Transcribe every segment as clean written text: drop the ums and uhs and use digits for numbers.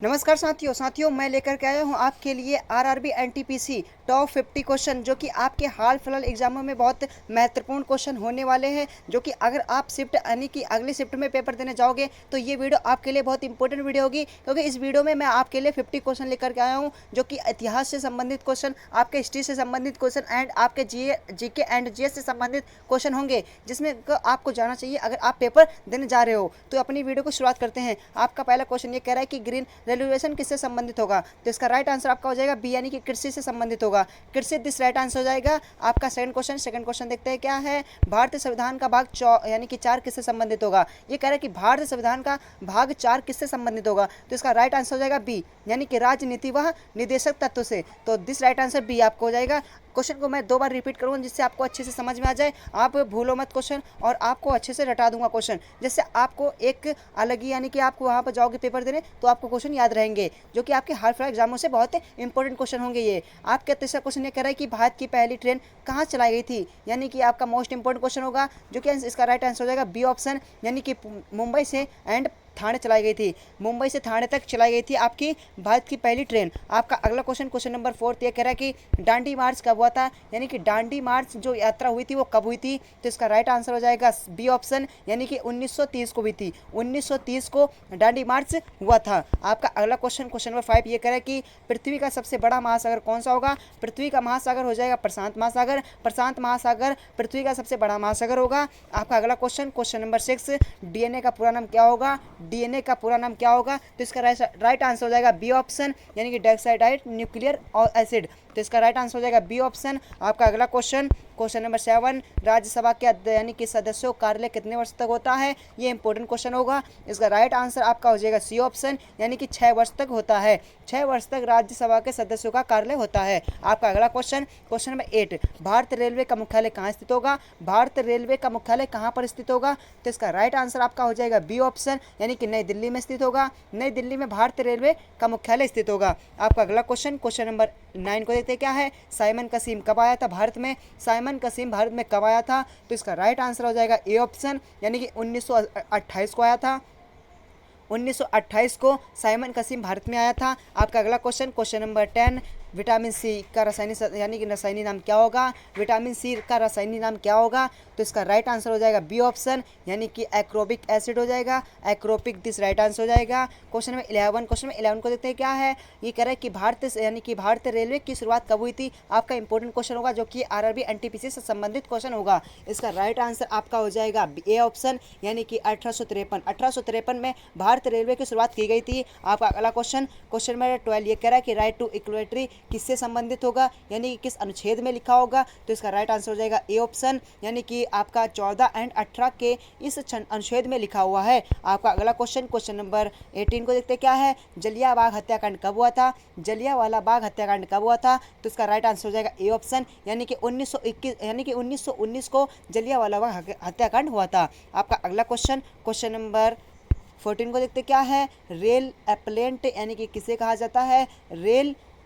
नमस्कार साथियों मैं लेकर के आया हूँ आपके लिए आरआरबी एनटीपीसी टॉप 50 क्वेश्चन जो कि आपके हाल फिलहाल एग्जामों में बहुत महत्वपूर्ण क्वेश्चन होने वाले हैं। जो कि अगर आप शिफ्ट यानी कि अगली शिफ्ट में पेपर देने जाओगे तो ये वीडियो आपके लिए बहुत इंपॉर्टेंट वीडियो होगी, क्योंकि इस वीडियो में मैं आपके लिए 50 क्वेश्चन लेकर के आया हूँ जो कि इतिहास से संबंधित क्वेश्चन, आपके हिस्ट्री से संबंधित क्वेश्चन एंड आपके जीके एंड जीएस से संबंधित क्वेश्चन होंगे, जिसमें आपको जाना चाहिए अगर आप पेपर देने जा रहे हो। तो अपनी वीडियो को शुरुआत करते हैं। आपका पहला क्वेश्चन ये कह रहा है कि ग्रीन रेवोल्यूशन किससे संबंधित होगा, तो इसका राइट आंसर आपका हो जाएगा बी यानी कि कृषि से संबंधित होगा। कृषि दिस राइट आंसर हो जाएगा आपका। सेकंड क्वेश्चन देखते हैं क्या है। भारतीय संविधान का भाग यानी कि 4 किससे संबंधित होगा। ये कह रहा है कि भारतीय संविधान का भाग 4 किससे संबंधित होगा, तो इसका राइट आंसर हो जाएगा बी यानी कि राजनीति व निदेशक तत्व से। तो दिस राइट आंसर बी आपको हो जाएगा। क्वेश्चन को मैं 2 बार रिपीट करूंगा जिससे आपको अच्छे से समझ में आ जाए, आप भूलो मत क्वेश्चन, और आपको अच्छे से रटा दूंगा क्वेश्चन, जिससे आपको एक अलग ही यानी कि आपको वहां पर जाओगे पेपर देने तो आपको क्वेश्चन याद रहेंगे, जो कि आपके हाल फिलहाल एग्जामों से बहुत इंपॉर्टेंट क्वेश्चन होंगे ये। आपका तीसरा क्वेश्चन ये कह रहा है कि भारत की पहली ट्रेन कहाँ चलाई गई थी, यानी कि आपका मोस्ट इंपॉर्टेंट क्वेश्चन होगा, जो कि इसका राइट आंसर हो जाएगा बी ऑप्शन यानी कि मुंबई से एंड थाने चलाई गई थी। मुंबई से थाने तक चलाई गई थी आपकी भारत की पहली ट्रेन। आपका अगला क्वेश्चन नंबर 4 ये कह रहा है कि डांडी मार्च कब हुआ था, यानी कि डांडी मार्च जो यात्रा हुई थी वो कब हुई थी, तो इसका राइट आंसर हो जाएगा बी ऑप्शन यानी कि 1930 को हुई थी। 1930 को डांडी मार्च हुआ था। आपका अगला क्वेश्चन नंबर 5 ये कह रहा है कि पृथ्वी का सबसे बड़ा महासागर कौन सा होगा। पृथ्वी का महासागर हो जाएगा प्रशांत महासागर। प्रशांत महासागर पृथ्वी का सबसे बड़ा महासागर होगा। आपका अगला क्वेश्चन नंबर 6 डीएनए का पूरा नाम क्या होगा। डीएनए का पूरा नाम क्या होगा, तो इसका राइट आंसर हो जाएगा बी ऑप्शन यानी कि डाइऑक्साइड न्यूक्लियर एसिड। तो इसका राइट आंसर हो जाएगा बी ऑप्शन। आपका अगला क्वेश्चन नंबर 7 राज्यसभा के यानी कि सदस्यों का कार्यालय कितने वर्ष तक होता है, ये इंपॉर्टेंट क्वेश्चन होगा। इसका राइट आंसर आपका हो जाएगा सी ऑप्शन यानी कि 6 वर्ष तक होता है। 6 वर्ष तक राज्यसभा के सदस्यों का कार्यालय होता है। आपका अगला क्वेश्चन नंबर 8 भारतीय रेलवे का मुख्यालय कहाँ स्थित होगा। भारतीय रेलवे का मुख्यालय कहाँ पर स्थित होगा, तो इसका राइट आंसर आपका हो जाएगा बी ऑप्शन यानी कि नई दिल्ली में स्थित होगा। नई दिल्ली में भारतीय रेलवे का मुख्यालय स्थित होगा। आपका अगला क्वेश्चन नंबर 9 को देखते हैं क्या है। साइमन कसीम कब आया था भारत में। साइमन कसीम भारत में कब आया था, तो इसका राइट आंसर हो जाएगा ए ऑप्शन यानी कि 1928 को आया था। 1928 को साइमन कसीम भारत में आया था। आपका अगला क्वेश्चन नंबर 10 विटामिन सी का रासायनिक यानी कि रासायनिक नाम क्या होगा। विटामिन सी का रासायनिक नाम क्या होगा, तो इसका राइट आंसर हो जाएगा बी ऑप्शन यानी कि एक्रोबिक एसिड हो जाएगा। एक्रोपिक दिस राइट आंसर हो जाएगा। क्वेश्चन नंबर 11 को देखते हैं क्या है। ये कह रहा है कि भारतीय यानी कि भारतीय रेलवे की शुरुआत कब हुई थी। आपका इंपॉर्टेंट क्वेश्चन होगा, जो कि आरआरबी एनटीपीसी से संबंधित क्वेश्चन होगा। इसका राइट आंसर आपका हो जाएगा ए ऑप्शन यानी कि 1853 में भारतीय रेलवे की शुरुआत की गई थी। आपका अगला क्वेश्चन नंबर 12 ये कह रहा है कि राइट टू इक्वलिटी किससे संबंधित होगा, यानी कि किस अनुच्छेद में लिखा होगा, तो इसका राइट आंसर हो जाएगा ए ऑप्शन यानी कि आपका 14 एंड 18 के इस अनुच्छेद में लिखा हुआ है। आपका अगला क्वेश्चन नंबर 18 को देखते क्या है। जलियांवाला हत्याकांड कब हुआ था। जलियांवाला बाग हत्याकांड कब हुआ था, तो इसका राइट आंसर हो जाएगा ए ऑप्शन यानी कि 1919 को जलियांवाला बाग हत्याकांड हुआ था। आपका अगला क्वेश्चन नंबर 14 को देखते क्या है। रेल एप्लेंट यानी कि किसे कहा जाता है।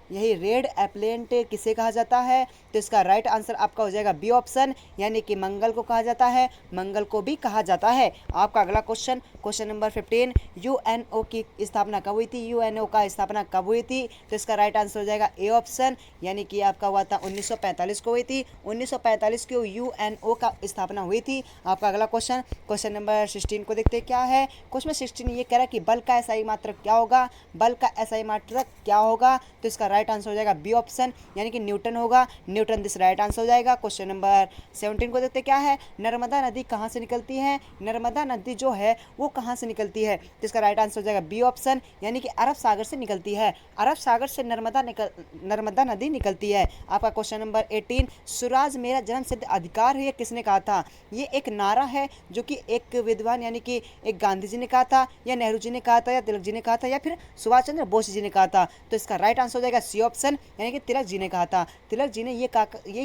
रेड एप्लेंट किसे कहा जाता है, तो इसका राइट आंसर आपका हो जाएगा बी ऑप्शन यानी कि मंगल को कहा जाता है। मंगल को भी कहा जाता है। आपका अगला क्वेश्चन नंबर 15 यूएनओ की स्थापना कब हुई थी। यूएनओ का स्थापना कब हुई थी, तो इसका राइट आंसर हो जाएगा ए ऑप्शन यानी कि आपका हुआ था 1945 को हुई थी। 1945 को यूएनओ का स्थापना हुई थी। आपका अगला क्वेश्चन नंबर 16 को देखते क्या है। क्वेश्चन 16 ये कह रहा है कि बल का एसआई मात्रक क्या होगा। बल का एसआई मात्रक क्या होगा, तो इसका राइट आंसर हो जाएगा बी ऑप्शन यानी कि न्यूटन होगा। न्यूटन दिस राइट आंसर हो जाएगा। क्वेश्चन नंबर 17 को देखते क्या है। नर्मदा नदी कहाँ से निकलती है। नर्मदा नदी जो है वो कहाँ से निकलती है, तो इसका राइट आंसर हो जाएगा बी ऑप्शन यानी कि अरब सागर से निकलती है। अरब सागर से नर्मदा नदी निकलती है। आपका क्वेश्चन नंबर 18 स्वराज मेरा जन्म सिद्ध अधिकार है, ये किसने कहा था। ये एक नारा है जो कि एक विद्वान यानी कि एक गांधी जी ने कहा था, या नेहरू जी ने कहा था, या तिलक जी ने कहा था, या फिर सुभाष चंद्र बोस जी ने कहा था, तो इसका राइट आंसर हो जाएगा सी ऑप्शन यानी कि तिलक जी ने कहा था। तिलक जी ने ये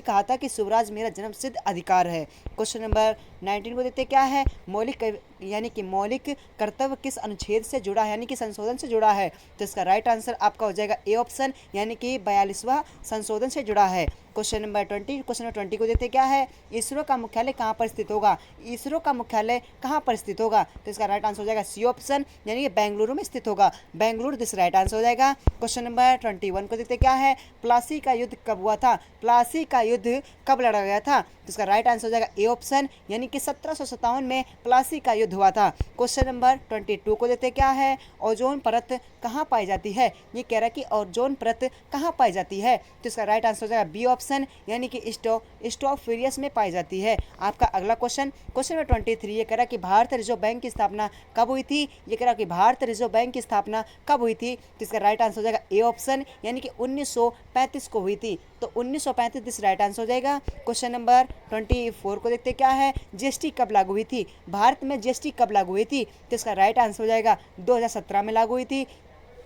कहा था कि स्वराज मेरा जन्म सिद्ध अधिकार है। क्वेश्चन नंबर 19 को देखते क्या है, मौलिक यानी कि मौलिक कर्तव्य किस अनुच्छेद से जुड़ा है, यानी कि संशोधन से जुड़ा है। तो इसका राइट आंसर आपका हो जाएगा ए ऑप्शन, यानी कि 42वां संशोधन से जुड़ा है। क्वेश्चन नंबर 20 को देखते क्या है, इसरो का मुख्यालय कहाँ पर स्थित होगा। इसरो का मुख्यालय कहाँ पर स्थित होगा, तो इसका राइट आंसर हो जाएगा सी ऑप्शन, यानी कि बेंगलुरु में स्थित होगा। बेंगलुरु दिस राइट आंसर हो जाएगा। क्वेश्चन नंबर 21 को देखते क्या है, प्लासी का युद्ध कब हुआ था। प्लासी का युद्ध कब लड़ा गया था, तो इसका राइट आंसर हो जाएगा ए ऑप्शन, यानी कि 1757 में प्लासी का युद्ध हुआ था। क्वेश्चन नंबर 22 को देखते क्या है, ओजोन परत कहाँ पाई जाती है। ये कह रहा है कि ओजोन परत कहाँ पाई जाती है, तो इसका राइट आंसर हो जाएगा बी ऑप्शन, यानी कि स्ट्रोफोरियस में पाई जाती है। आपका अगला क्वेश्चन नंबर 23, ये कह रहा है कि भारत रिजर्व बैंक की स्थापना कब हुई थी। ये कह रहा है कि भारत रिजर्व बैंक की स्थापना कब हुई थी, तो इसका राइट आंसर हो जाएगा ए ऑप्शन, यानी कि 1935 को हुई थी। तो 1935 दिस राइट आंसर हो जाएगा। क्वेश्चन नंबर 24 को देखते क्या है, जीएसटी कब लागू हुई थी। भारत में जीएसटी कब लागू हुई थी, तो इसका राइट आंसर हो जाएगा 2017 में लागू हुई थी,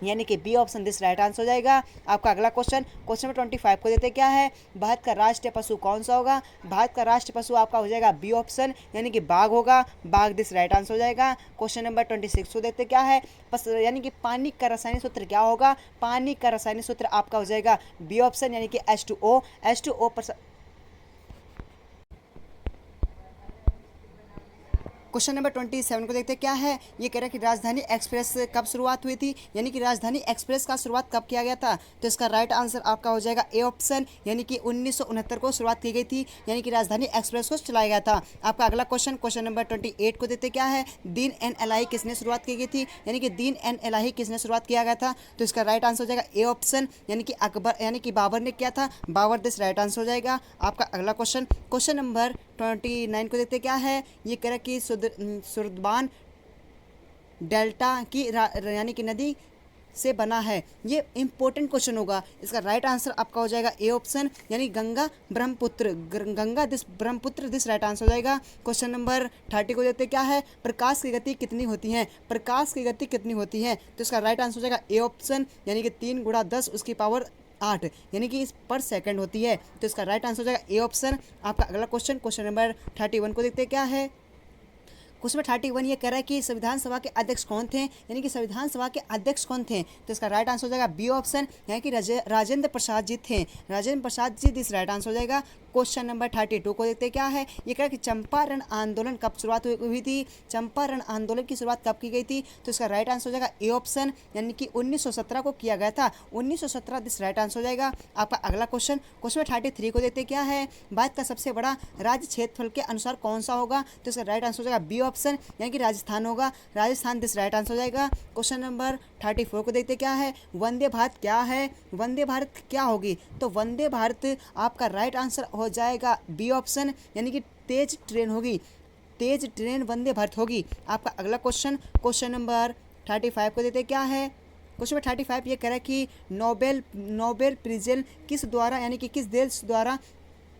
यानी कि B option this right answer हो जाएगा। आपका अगला क्वेश्चन नंबर 25 को देते क्या है, भारत का राष्ट्रीय पशु कौन सा होगा। भारत का राष्ट्रीय पशु आपका हो जाएगा बी ऑप्शन, यानी कि बाघ होगा। बाघ दिस राइट आंसर हो जाएगा। क्वेश्चन नंबर 26 को देते क्या है, यानी कि पानी का रासायनिक सूत्र क्या होगा। पानी का रासायनिक सूत्र आपका हो जाएगा बी ऑप्शन, यानी कि H2O। H2O क्वेश्चन नंबर 27 को देखते क्या है, ये कह रहा है कि राजधानी एक्सप्रेस कब शुरुआत हुई थी, यानी कि राजधानी एक्सप्रेस का शुरुआत कब किया गया था, तो इसका राइट आंसर आपका हो जाएगा ए ऑप्शन, यानी कि 1969 को शुरुआत की गई थी, यानी कि राजधानी एक्सप्रेस को चलाया गया था। आपका अगला क्वेश्चन नंबर 28 को देते क्या है, दीन एन एलाही किसने शुरुआत की गई थी, यानी कि दीन एन एलाही किसने शुरुआत किया गया था, तो इसका राइट आंसर हो जाएगा ए ऑप्शन, यानी कि अकबर, यानी कि बाबर ने किया था। बाबर दिस राइट आंसर हो जाएगा। आपका अगला क्वेश्चन नंबर 29 को देखते क्या है, ये कह रहा है कि सुर्दबान डेल्टा की यानी कि नदी से बना है। ये इंपॉर्टेंट क्वेश्चन होगा। इसका राइट आंसर आपका हो जाएगा ए ऑप्शन, यानी Ganga Brahmaputra. Ganga this Brahmaputra this right answer हो जाएगा। क्वेश्चन नंबर 30 को देखते क्या है, प्रकाश की गति कितनी होती है। प्रकाश की गति कितनी होती है, तो इसका राइट आंसर हो जाएगा ए ऑप्शन, यानी कि 3 × 10 उसकी पावर 8, यानी कि इस पर सेकंड होती है। तो इसका राइट आंसर हो जाएगा ए ऑप्शन। आपका अगला क्वेश्चन नंबर 31 को देखते क्या है। क्वेश्चन नंबर 31 ये कह रहा है कि संविधान सभा के अध्यक्ष कौन थे, यानी कि संविधान सभा के अध्यक्ष कौन थे, तो इसका राइट आंसर हो जाएगा बी ऑप्शन, यानी कि राजेंद्र प्रसाद जी थे। Rajendra Prasad ji this right answer हो जाएगा। क्वेश्चन नंबर 32 को देखते क्या है, ये कह रहा है कि चंपारण आंदोलन कब शुरुआत हुई थी। चंपारण आंदोलन की शुरुआत कब की गई थी, तो इसका राइट आंसर हो जाएगा ए ऑप्शन, यानी कि 1917 को किया गया था। 1917 दिस राइट आंसर हो जाएगा। आपका अगला क्वेश्चन नंबर 33 को देखते क्या है, भारत का सबसे बड़ा राज्य क्षेत्रफल के अनुसार कौन सा होगा, तो इसका राइट आंसर हो जाएगा बी ऑप्शन, यानी कि राजस्थान होगा। राजस्थान दिस राइट आंसर हो जाएगा। क्वेश्चन नंबर 34 को देखते क्या है, वंदे भारत क्या है। वंदे भारत क्या होगी, तो वंदे भारत आपका राइट आंसर हो जाएगा बी ऑप्शन, यानी कि तेज ट्रेन होगी। तेज ट्रेन वंदे भारत होगी। आपका अगला क्वेश्चन नंबर 35 को देते क्या है। क्वेश्चन नंबर 35 ये कह रहा है कि नोबेल प्रिज किस द्वारा, यानी कि किस देश द्वारा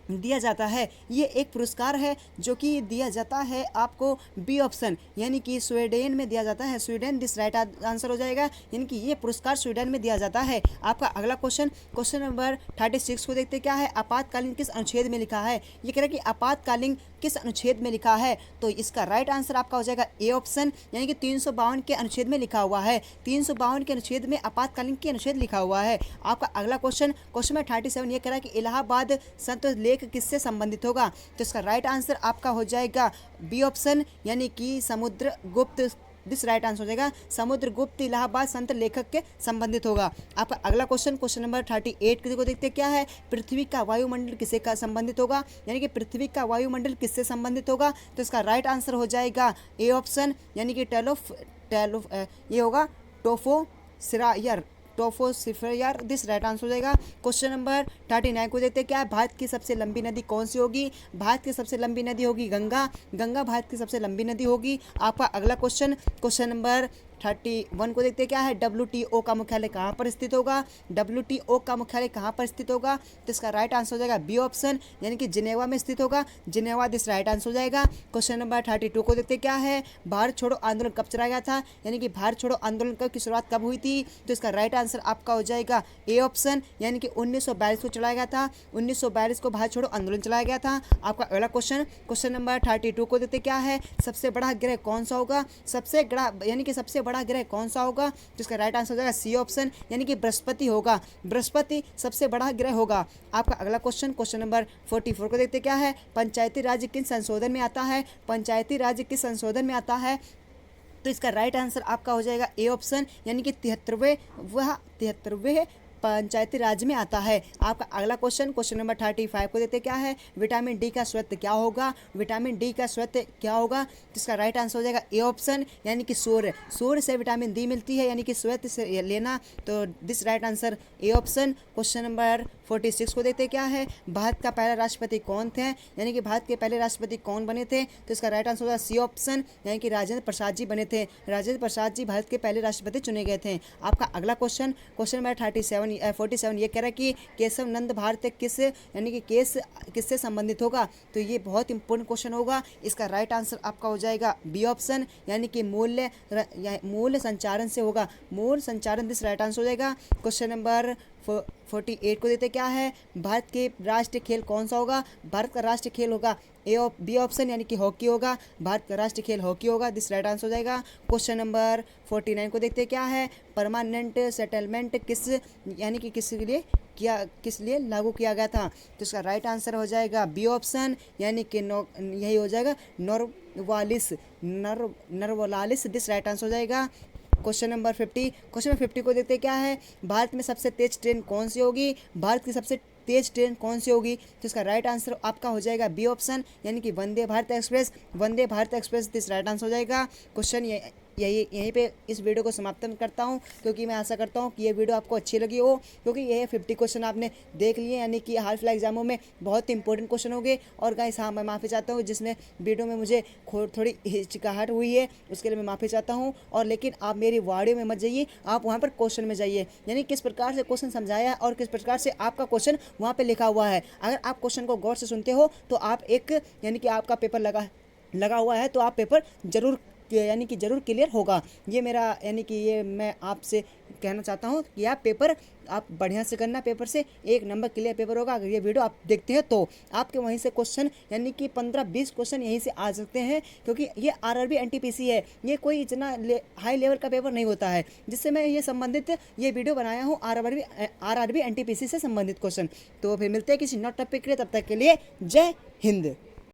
दिया जाता है। ये एक पुरस्कार है जो कि दिया जाता है आपको बी ऑप्शन, यानी कि स्वीडन में दिया जाता है। स्वीडन दिस राइट आंसर हो जाएगा, यानी कि ये पुरस्कार स्वीडन में दिया जाता है। आपका अगला क्वेश्चन नंबर 36 को देखते क्या है, आपातकालीन किस अनुच्छेद में लिखा है। ये कह रहा है कि आपातकालीन किस अनुच्छेद में लिखा है, तो इसका राइट आंसर आपका हो जाएगा ए ऑप्शन, यानी कि 352 के अनुच्छेद में लिखा हुआ है। 352 के अनुच्छेद में आपातकालीन के अनुच्छेद लिखा हुआ है। आपका अगला क्वेश्चन नंबर 37 ये कह रहा है कि इलाहाबाद संतोष लेख किससे संबंधित होगा, तो इसका राइट आंसर आपका हो जाएगा बी ऑप्शन, यानी कि समुद्रगुप्त दिस राइट आंसर हो जाएगा। समुद्रगुप्त इलाहाबाद संत लेखक के संबंधित होगा। आपका अगला क्वेश्चन नंबर 38 को देखते क्या है, पृथ्वी का वायुमंडल किससे का संबंधित होगा, यानी कि पृथ्वी का वायुमंडल किससे संबंधित होगा, तो इसका राइट आंसर हो जाएगा ए ऑप्शन, यानी कि ये होगा टोफोसिफियर दिस राइट आंसर हो जाएगा। क्वेश्चन नंबर 39 को देखते क्या है, भारत की सबसे लंबी नदी कौन सी होगी। भारत की सबसे लंबी नदी होगी गंगा। गंगा भारत की सबसे लंबी नदी होगी। आपका अगला क्वेश्चन नंबर 31 को देखते हैं क्या है, WTO का मुख्यालय कहाँ पर स्थित होगा, WTO का मुख्यालय कहाँ पर स्थित होगा, तो इसका राइट आंसर हो जाएगा बी ऑप्शन, यानी कि जिनेवा में स्थित होगा, जिनेवा दिस राइट आंसर हो जाएगा। क्वेश्चन नंबर 32 को देखते हैं क्या है, भारत छोड़ो आंदोलन कब चलाया गया था, यानी कि भारत छोड़ो आंदोलन की शुरुआत कब हुई थी, तो इसका राइट आंसर आपका हो जाएगा ए ऑप्शन, यानी कि 1942 को चलाया गया था, 1942 को भारत छोड़ो आंदोलन चलाया गया था। आपका अगला क्वेश्चन नंबर 32 को देखते क्या है, सबसे बड़ा ग्रह कौन सा होगा, सबसे बड़ा यानी कि सबसे बड़ा ग्रह कौन सा होगा, तो इसका राइट आंसर हो जाएगा सी ऑप्शन, यानी कि बृहस्पति होगा, बृहस्पति सबसे बड़ा ग्रह होगा। आपका अगला क्वेश्चन नंबर 44 को देखते क्या है, पंचायती राज किस संशोधन में आता है, पंचायती राज किस संशोधन में आता है, तो इसका राइट आंसर आपका हो जाएगा ए ऑप्शन, यानी कि 73वें पंचायती राज में आता है। आपका अगला क्वेश्चन नंबर 35 को देते क्या है, विटामिन डी का स्रोत क्या होगा, विटामिन डी का स्रोत क्या होगा, तो इसका राइट आंसर हो जाएगा ए ऑप्शन, यानी कि सूर्य, सूर्य से विटामिन डी मिलती है, यानी कि स्रोत से लेना, तो this right answer A option. Question number 46 को देखते क्या है, भारत का पहला राष्ट्रपति कौन थे, यानी कि भारत के पहले राष्ट्रपति कौन बने थे, तो इसका राइट आंसर होगा सी ऑप्शन, यानी कि राजेंद्र प्रसाद जी बने थे, राजेंद्र प्रसाद जी भारत के पहले राष्ट्रपति चुने गए थे। आपका अगला क्वेश्चन नंबर 47 ये कह रहा है कि केशव नंद भारत किस यानी कि किससे संबंधित होगा, तो ये बहुत इंपॉर्टेंट क्वेश्चन होगा। इसका राइट आंसर आपका हो जाएगा बी ऑप्शन, यानी कि मूल्य संचारण से होगा, मूल संचारण दिस राइट आंसर हो जाएगा। क्वेश्चन नंबर 48 को देते क्या है, भारत के राष्ट्रीय खेल कौन सा होगा, भारत का राष्ट्रीय खेल होगा बी ऑप्शन, यानी कि हॉकी होगा, भारत का राष्ट्रीय खेल हॉकी होगा, दिस राइट आंसर हो जाएगा। क्वेश्चन नंबर 49 को देखते क्या है, परमानेंट सेटलमेंट यानी कि किस लिए लागू किया गया था, तो इसका राइट आंसर हो जाएगा बी ऑप्शन, यानी कि यही हो जाएगा नरवालिस, दिस राइट आंसर हो जाएगा। क्वेश्चन नंबर 50 को देखते क्या है, भारत में सबसे तेज ट्रेन कौन सी होगी, भारत की सबसे तेज ट्रेन कौन सी होगी, तो इसका राइट आंसर आपका हो जाएगा बी ऑप्शन, यानी कि Vande Bharat express, this right answer हो जाएगा। क्वेश्चन यहीं पे इस वीडियो को समाप्त करता हूं, क्योंकि मैं आशा करता हूं कि ये वीडियो आपको अच्छी लगी हो, क्योंकि ये 50 क्वेश्चन आपने देख लिए, यानी कि हाल फिलहाल एग्जामों में बहुत इंपॉर्टेंट क्वेश्चन हो गए। और गाइस हाँ, मैं माफ़ी चाहता हूँ जिसमें वीडियो में मुझे थोड़ी हिचकिचाहट हुई है, उसके लिए मैं माफ़ी चाहता हूँ। और लेकिन आप मेरी वीडियो में मत जाइए, आप वहाँ पर क्वेश्चन में जाइए, यानी किस प्रकार से क्वेश्चन समझाया है और किस प्रकार से आपका क्वेश्चन वहाँ पर लिखा हुआ है। अगर आप क्वेश्चन को गौर से सुनते हो तो आप यानी कि आपका पेपर लगा हुआ है तो आप पेपर जरूर क्लियर होगा। ये मेरा यानी कि ये मैं आपसे कहना चाहता हूँ कि आप पेपर आप बढ़िया से करना, पेपर से 1 नंबर क्लियर पेपर होगा। अगर ये वीडियो आप देखते हैं तो आपके वहीं से क्वेश्चन यानी कि 15-20 क्वेश्चन यहीं से आ सकते हैं, क्योंकि ये आरआरबी एनटीपीसी है, ये कोई इतना हाई लेवल का पेपर नहीं होता है। जिससे मैं ये संबंधित ये वीडियो बनाया हूँ आरआरबी एनटीपीसी से संबंधित क्वेश्चन। तो फिर मिलते हैं किसी नॉट टॉपिक के लिए, तब तक के लिए जय हिंद।